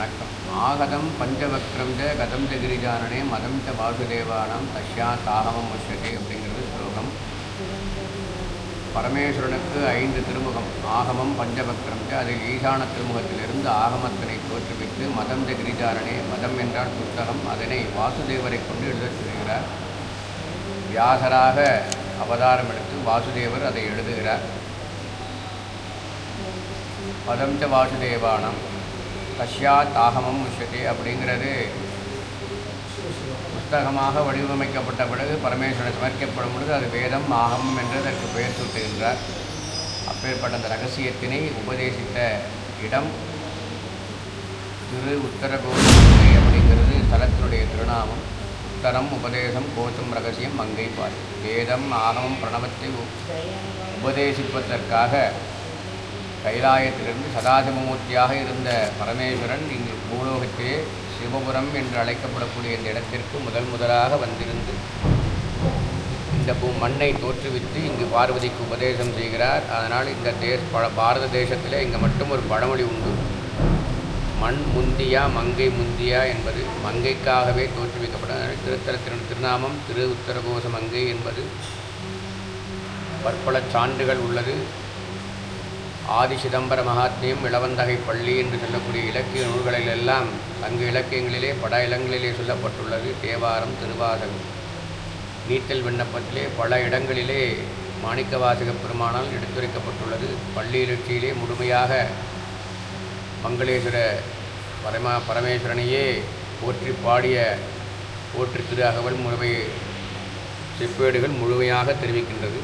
வணக்கம். ஆகதம் பஞ்சவக்ரம் ச கதம் ச கிரிஜானனே மதம் ச வாசுதேவானாம் தஷ்யா தாகமம் முஷ்யதே அப்படிங்கிறது ஸ்லோகம். பரமேஸ்வரனுக்கு 5 திருமுகம். ஆகமம் பஞ்சவக்ரம் ச, அதில் ஈசான திருமுகத்திலிருந்து ஆகமத்தினை தோற்றுவித்து மதம் ச கிரிஜானனே, மதம் என்றால் புத்தகம், அதனை வாசுதேவரை கொண்டு எழுதச் சொல்கிறார். வியாசராக அவதாரம் எடுத்து வாசுதேவர் அதை எழுதுகிறார். பதம் ச வாசுதேவானம் தஷ்யா தாகமம் முஷ்யதே அப்படிங்கிறது புஸ்தகமாக வடிவமைக்கப்பட்ட பிறகு பரமேஸ்வரன் சமர்க்கப்படும் பொழுது அது வேதம் ஆகமம் என்று அதற்கு பெயர் சூட்டுகின்றார். அப்பேற்பட்ட அந்த ரகசியத்தினை உபதேசித்த இடம் திரு உத்தரகோசமங்கை அப்படிங்கிறது ஸ்தலத்தினுடைய திருநாமம். உத்தரம் உபதேசம் கோசம் ரகசியம் மங்கை பால். வேதம் ஆகமம் பிரணவத்தை உபதேசிப்பதற்காக கைலாயத்திலிருந்து சதாசிவமூர்த்தியாக இருந்த பரமேஸ்வரன் இங்கு பூலோகத்திலே சிவபுரம் என்று அழைக்கப்படக்கூடிய இந்த இடத்திற்கு முதலாக வந்திருந்து இந்த மண்ணை தோற்றுவித்து இங்கு பார்வதிக்கு உபதேசம் செய்கிறார். அதனால் இந்த பாரத தேசத்திலே இங்கே மட்டும் ஒரு பழமொழி உண்டு. மண் முந்தியா மங்கை முந்தியா என்பது மங்கைக்காகவே தோற்றுவிக்கப்பட்ட திருத்தலத்தின் திருநாமம் திரு உத்தரகோச மங்கை என்பது பற்பல சான்றுகள் உள்ளது. ஆதி சிதம்பர மகாத்மியம், இளவந்தகை பள்ளி என்று சொல்லக்கூடிய இலக்கிய நூல்களிலெல்லாம் சங்க இலக்கியங்களிலே பல இடங்களிலே சொல்லப்பட்டுள்ளது. தேவாரம், திருவாசகம், நீத்தல் விண்ணப்பத்திலே பல இடங்களிலே மாணிக்கவாசக பெருமானால் எடுத்துரைக்கப்பட்டுள்ளது. பள்ளி இலட்சியிலே முழுமையாக மங்களேஸ்வர பரமேஸ்வரனையே போற்றி பாடிய போற்றி திரு அகவல் முழுமை செப்பேடுகள் முழுமையாக தெரிவிக்கின்றது.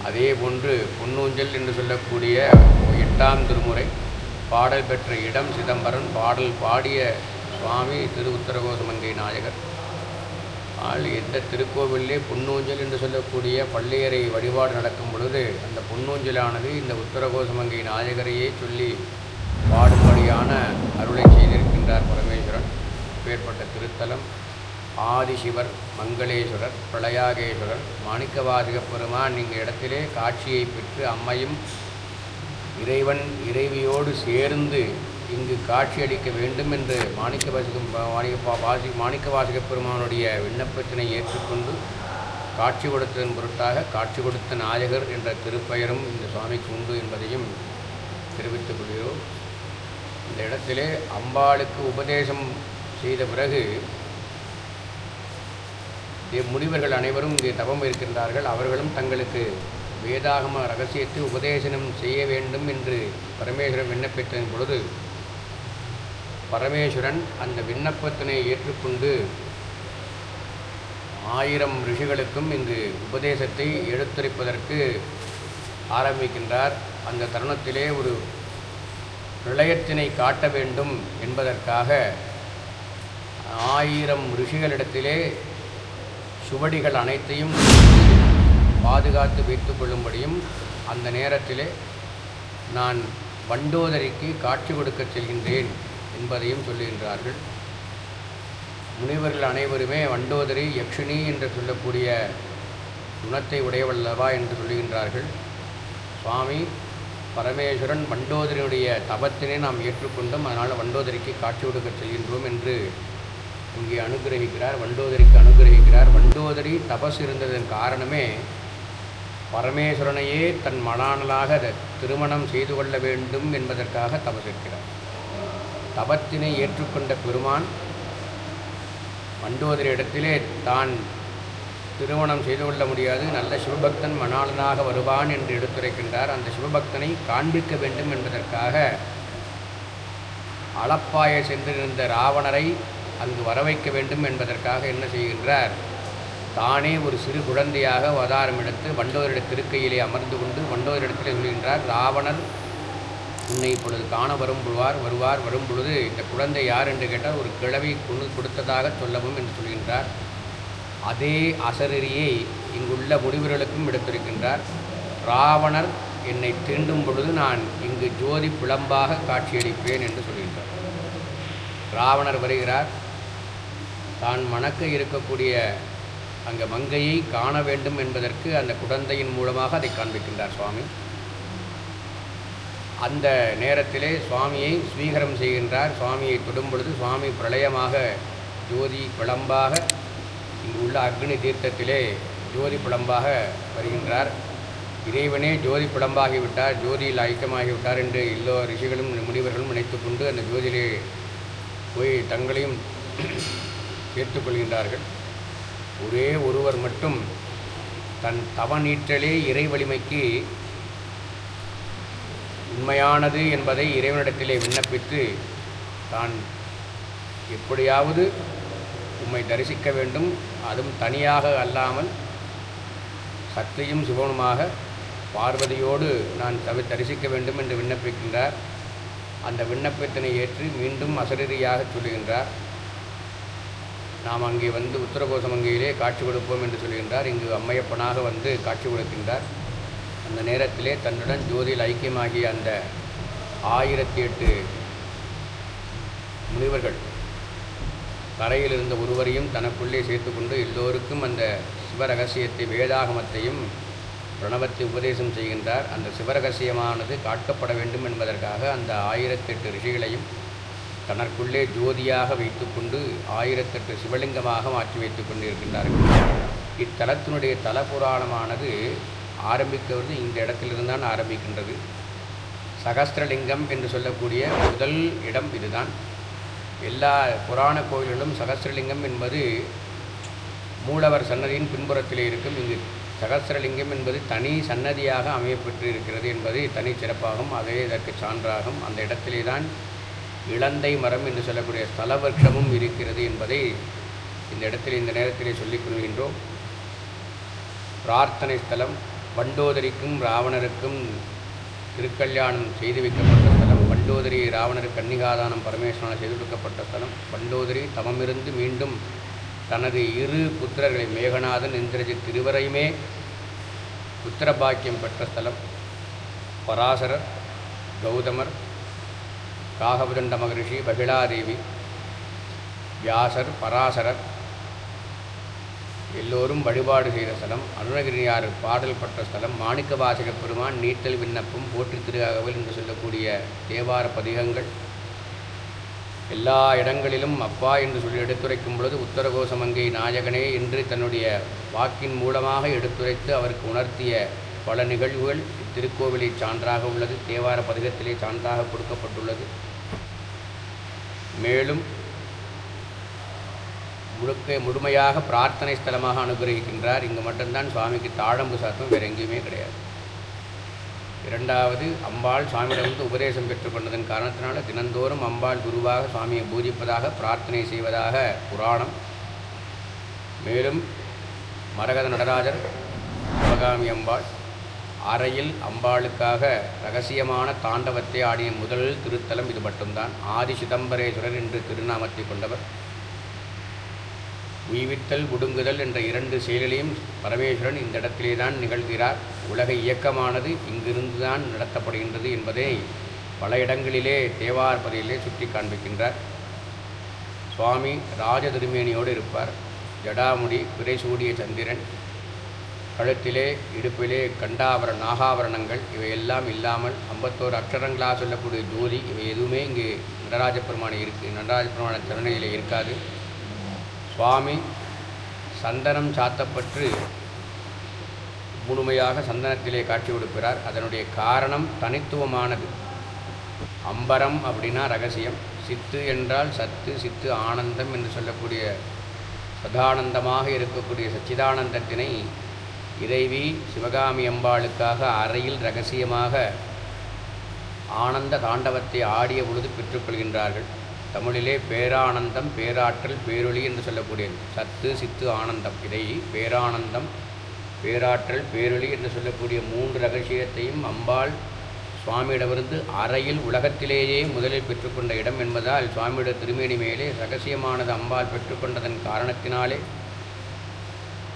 அதே போன்று பொன்னூஞ்சல் என்று சொல்லக்கூடிய 8ஆம் திருமுறை பாடல் பெற்ற இடம் சிதம்பரம். பாடல் பாடிய சுவாமி திரு உத்தரகோசமங்கை நாயகர். எந்த திருக்கோவிலே பொன்னூஞ்சல் என்று சொல்லக்கூடிய பள்ளியறை வழிபாடு நடக்கும் பொழுது அந்த பொன்னூஞ்சலானது இந்த உத்தரகோசமங்கை நாயகரையே சொல்லி பாடும்படியான அருளை செய்திருக்கின்றார் பரமேஸ்வரன். பேர்பட்ட திருத்தலம் ஆதிசிவர், மங்களேஸ்வரர், பிரளயாகேஸ்வரர், மாணிக்கவாசக பெருமான் இங்கு இடத்திலே காட்சியை பெற்று அம்மையும் இறைவன் இறைவியோடு சேர்ந்து இங்கு காட்சியளிக்க வேண்டும் என்று மாணிக்கவாசக பெருமானுடைய விண்ணப்பத்தினை ஏற்றுக்கொண்டு காட்சி கொடுத்ததன் பொருட்டாக காட்சி கொடுத்த நாயகர் என்ற திருப்பெயரும் இந்த சுவாமிக்கு உண்டு என்பதையும் தெரிவித்துக் கொள்கிறோம். இந்த இடத்திலே அம்பாளுக்கு உபதேசம் செய்த பிறகு முனிவர்கள் அனைவரும் இங்கே தவம் இருக்கின்றார்கள். அவர்களும் தங்களுக்கு வேதாகம ரகசியத்தை உபதேசனம் செய்ய வேண்டும் என்று பரமேஸ்வரன் விண்ணப்பித்ததன் பொழுது பரமேஸ்வரன் அந்த விண்ணப்பத்தினை ஏற்றுக்கொண்டு 1000 ரிஷிகளுக்கும் இங்கு உபதேசத்தை எடுத்துரைப்பதற்கு ஆரம்பிக்கின்றார். அந்த தருணத்திலே ஒரு பிரளயத்தினை காட்ட வேண்டும் என்பதற்காக 1000 ரிஷிகளிடத்திலே சுவடிகள் அனைத்தையும் பாதுகாத்து வைத்து கொள்ளும்படியும் அந்த நேரத்திலே நான் வண்டோதரிக்கு காட்சி கொடுக்க செல்கின்றேன் என்பதையும் சொல்லுகின்றார்கள். முனிவர்கள் அனைவருமே வண்டோதரி யக்ஷினி என்று சொல்லக்கூடிய குணத்தை உடையவல்லவா என்று சொல்லுகின்றார்கள். சுவாமி பரமேஸ்வரன் வண்டோதரியுடைய தபத்தினை நாம் ஏற்றுக்கொண்டோம், அதனால் வண்டோதரிக்கு காட்சி கொடுக்க செல்கின்றோம் என்று இங்கே அனுகிரகிக்கிறார். வண்டோதரிக்கு அனுகிரகிக்கிறார். வண்டோதரி தபஸ் இருந்ததன் காரணமே பரமேஸ்வரனையே தன் மணாளனாக திருமணம் செய்து கொள்ள வேண்டும் என்பதற்காக தபஸ் இருக்கிறார். தபத்தினை ஏற்றுக்கொண்ட பெருமான் வண்டோதரி இடத்திலே தான் திருமணம் செய்து கொள்ள முடியாது, நல்ல சிவபக்தன் மணாளனாக வருவான் என்று எடுத்துரைக்கின்றார். அந்த சிவபக்தனை காண்பிக்க வேண்டும் என்பதற்காக அளப்பாய சென்றிருந்த ராவணரை அங்கு வர வைக்க வேண்டும் என்பதற்காக என்ன செய்கின்றார், தானே ஒரு சிறு குழந்தையாக அவதாரம் எடுத்து வண்டோதரிட திருக்கையிலே அமர்ந்து கொண்டு வண்டோதரிடத்திலே சொல்கின்றார், ராவணர் உன்னை இப்பொழுது காண வரும் பொழுது இந்த குழந்தை யார் என்று கேட்டால் ஒரு கிழவி கொடுத்ததாக சொல்லவும் என்று சொல்கின்றார். அதே அசரீரியை இங்குள்ள முனிவர்களுக்கும் எடுத்திருக்கின்றார். ராவணர் என்னை தீண்டும் பொழுது நான் இங்கு ஜோதி பிளம்பாக காட்சியளிப்பேன் என்று சொல்கின்றார். ராவணர் வருகிறார். தான் மணக்க இருக்கக்கூடிய அங்கே மங்கையை காண வேண்டும் என்பதற்கு அந்த குழந்தையின் மூலமாக அதை காண்பிக்கின்றார் சுவாமி. அந்த நேரத்திலே சுவாமியை ஸ்வீகரம் செய்கின்றார். சுவாமியை தொடும் பொழுது சுவாமி பிரளயமாக ஜோதி பிளம்பாக இங்கு உள்ள அக்னி தீர்த்தத்திலே ஜோதி பிளம்பாக வருகின்றார். இறைவனே ஜோதி பிளம்பாகிவிட்டார், ஜோதியில் ஐக்கியமாகிவிட்டார் என்று எல்லோ ரிஷிகளும் முனிவர்களும் நினைத்து கொண்டு அந்த ஜோதியிலே போய் தங்களையும் சேர்த்துக்கொள்கின்றார்கள். ஒரே ஒருவர் மட்டும் தன் தவ நீற்றலே இறை வலிமைக்கு உண்மையானது என்பதை இறைவனிடத்திலே விண்ணப்பித்து தான் எப்படியாவது உம்மை தரிசிக்க வேண்டும், அதுவும் தனியாக அல்லாமல் சக்தியும் சிவனுமாக பார்வதியோடு நான் தரிசிக்க வேண்டும் என்று விண்ணப்பிக்கின்றார். அந்த விண்ணப்பத்தினை ஏற்று மீண்டும் அசரீரியாக சொல்லுகின்றார். நாம் அங்கே வந்து உத்தரகோசமங்கையிலே காட்சி கொடுப்போம் என்று சொல்கின்றார். இங்கு அம்மையப்பனாக வந்து காட்சி கொடுக்கின்றார். அந்த நேரத்திலே தன்னுடன் ஜோதியில் ஐக்கியமாகிய அந்த 1008 முனிவர்கள் கரையில் இருந்த ஒருவரையும் தனக்குள்ளே சேர்த்து கொண்டு எல்லோருக்கும் அந்த சிவரகசியத்தை வேதாகமத்தையும் பிரணவத்தை உபதேசம் செய்கின்றார். அந்த சிவரகசியமானது காட்டப்பட வேண்டும் என்பதற்காக அந்த 1008 ரிஷிகளையும் தனக்குள்ளே ஜோதியாக வைத்துக்கொண்டு 1008 சிவலிங்கமாக மாற்றி வைத்து கொண்டிருக்கின்றார்கள். இத்தலத்தினுடைய தல புராணமானது ஆரம்பிக்கிறது இந்த இடத்திலிருந்தான் ஆரம்பிக்கின்றது. சகஸ்திரலிங்கம் என்று சொல்லக்கூடிய முதல் இடம் இதுதான். எல்லா புராண கோயில்களும் சகஸ்திரலிங்கம் என்பது மூலவர் சன்னதியின் பின்புறத்திலே இருக்கும். இங்கு சகஸ்திரலிங்கம் என்பது தனி சன்னதியாக அமையப்பெற்று இருக்கிறது என்பது தனி சிறப்பாகும். அதே இதற்கு சான்றாகும். அந்த இடத்திலே தான் இளந்தை மரம் என்று சொல்லக்கூடிய ஸ்தல விருட்சமும் இருக்கிறது என்பதை இந்த இடத்தில் இந்த நேரத்திலே சொல்லிக் கொள்கின்றோம். பிரார்த்தனை ஸ்தலம், வண்டோதரிக்கும் ராவணருக்கும் திருக்கல்யாணம் செய்து வைக்கப்பட்ட ஸ்தலம். வண்டோதரி ராவணருக்கு கன்னிகாதானம் பரமேஸ்வரனால் செய்து கொடுக்கப்பட்ட ஸ்தலம். வண்டோதரி தமமிருந்து மீண்டும் தனது 2 புத்திரர்களை மேகநாதன் இந்திரஜித் இருவரையுமே புத்திர பாக்கியம் பெற்ற ஸ்தலம். பராசரர், கௌதமர், காகபுதண்ட மகரிஷி, பகிலாதேவி, வியாசர், பராசரர் எல்லோரும் வழிபாடு செய்த ஸ்தலம். அருணகிரியார் பாடல் பட்ட ஸ்தலம். மாணிக்க வாசக பெருமான் நீட்டல் விண்ணப்பம், போற்றி திருஅகவல் என்று சொல்லக்கூடிய தேவார பதிகங்கள் எல்லா இடங்களிலும் அப்பா என்று சொல்லி எடுத்துரைக்கும் பொழுது உத்தரகோசமங்கை நாயகனே என்று தன்னுடைய வாக்கின் மூலமாக எடுத்துரைத்து அவருக்கு உணர்த்திய பல நிகழ்வுகள் திருக்கோவிலை சான்றாக உள்ளது. தேவார பதிகத்திலே சான்றாக கொடுக்கப்பட்டுள்ளது. மேலும் முழுமையாக பிரார்த்தனை ஸ்தலமாக அனுகிரகிக்கின்றார். இங்கு மட்டும்தான் சுவாமிக்கு தாழம்பு சாத்தம், வேறு எங்கேயுமே கிடையாது. இரண்டாவது, அம்பாள் சுவாமியிடமிருந்து உபதேசம் பெற்றுக்கொண்டதன் காரணத்தினால தினந்தோறும் அம்பாள் குருவாக சுவாமியை பூஜிப்பதாக பிரார்த்தனை செய்வதாக புராணம். மேலும் மரகத நடராஜர், சிவகாமி அம்பாள் அறையில் அம்பாளுக்காக ரகசியமான தாண்டவத்தை ஆடிய முதல் திருத்தலம் இது மட்டும்தான். ஆதி சிதம்பரேஸ்வரர் என்று திருநாமத்தை கொண்டவர். உய்வித்தல் ஒடுங்குதல் என்ற 2 செயல்களையும் பரமேஸ்வரன் இந்த இடத்திலே தான் நிகழ்கிறார். உலக இயக்கமானது இங்கிருந்து தான் நடத்தப்படுகின்றது என்பதை பல இடங்களிலே தேவாரப்பதியிலே சுட்டி காண்பிக்கின்றார். சுவாமி ராஜ திருமேனியோடு இருப்பார். ஜடாமுடி, பிறைசூடிய சந்திரன், கழுத்திலே இடுப்பிலே நாகாபரணங்கள் இவையெல்லாம் இல்லாமல் 51 அக்ஷரங்களாக சொல்லக்கூடிய ஜோதி இவை எதுவுமே இங்கு நடராஜ பெருமானை நடராஜ பெருமான சரணையிலே இருக்காது. சுவாமி சந்தனம் சாத்தப்பட்டு முழுமையாக சந்தனத்திலே காட்சி கொடுக்கிறார். அதனுடைய காரணம் தனித்துவமானது. அம்பரம் அப்படின்னா ரகசியம், சித்து என்றால் சத்து, சித்து ஆனந்தம் என்று சொல்லக்கூடிய சதானந்தமாக இருக்கக்கூடிய சச்சிதானந்தத்தினை இறைவி சிவகாமி அம்பாளுக்காக அறையில் ரகசியமாக ஆனந்த தாண்டவத்தை ஆடிய பொழுது பெற்றுக்கொள்கின்றார்கள். தமிழிலே பேரானந்தம், பேராற்றல், பேரொளி என்று சொல்லக்கூடிய சத்து, சித்து, ஆனந்தம், இதை பேரானந்தம், பேராற்றல், பேரொளி என்று சொல்லக்கூடிய 3 ரகசியத்தையும் அம்பாள் சுவாமியிடமிருந்து அறையில் உலகத்திலேயே முதலில் பெற்றுக்கொண்ட இடம் என்பதால் சுவாமியோட திருமேனி மேலே ரகசியமானது அம்பாள் பெற்றுக்கொண்டதன் காரணத்தினாலே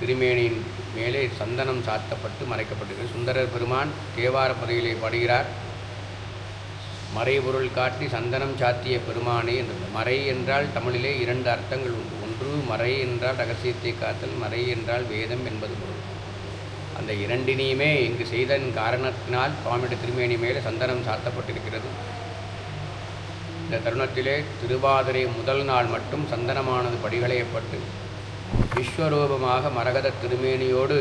திருமேனியின் மேலே சந்தனம் சாத்தப்பட்டு மறைக்கப்பட்டிருக்கிறது. சுந்தரர் பெருமான் தேவார பதியிலே பாடுகிறார். மறைபொருள் காட்டி சந்தனம் சாத்திய பெருமானே என்று. மறை என்றால் தமிழிலே 2 அர்த்தங்கள் உண்டு. ஒன்று மறை என்றால் ரகசியத்தை காத்தல், மறை என்றால் வேதம் என்பது பொருள். அந்த இந்த இரண்டினையுமே இங்கு செய்தன் காரணத்தினால் சுவாமியுடைய திருமேனி மேலே சந்தனம் சாத்தப்பட்டிருக்கிறது. இந்த தருணத்திலே திருவாதிரை முதல் நாள் மட்டும் சந்தனமானது படிகளையப்பட்டு விஸ்வரூபமாக மரகத திருமேனியோடு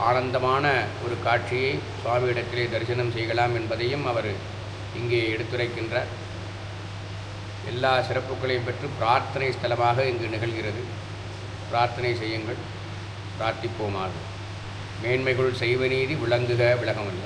ஆனந்தமான ஒரு காட்சியை சுவாமியிடத்திலே தரிசனம் செய்யலாம் என்பதையும் அவர் இங்கே எடுத்துரைக்கின்றார். எல்லா சிறப்புகளையும் பெற்று பிரார்த்தனை ஸ்தலமாக இங்கு நிகழ்கிறது. பிரார்த்தனை செய்யுங்கள், பிரார்த்திப்போமாக. மேன்மைகள் செய்வ நீதி விளங்குக விலகமல்ல.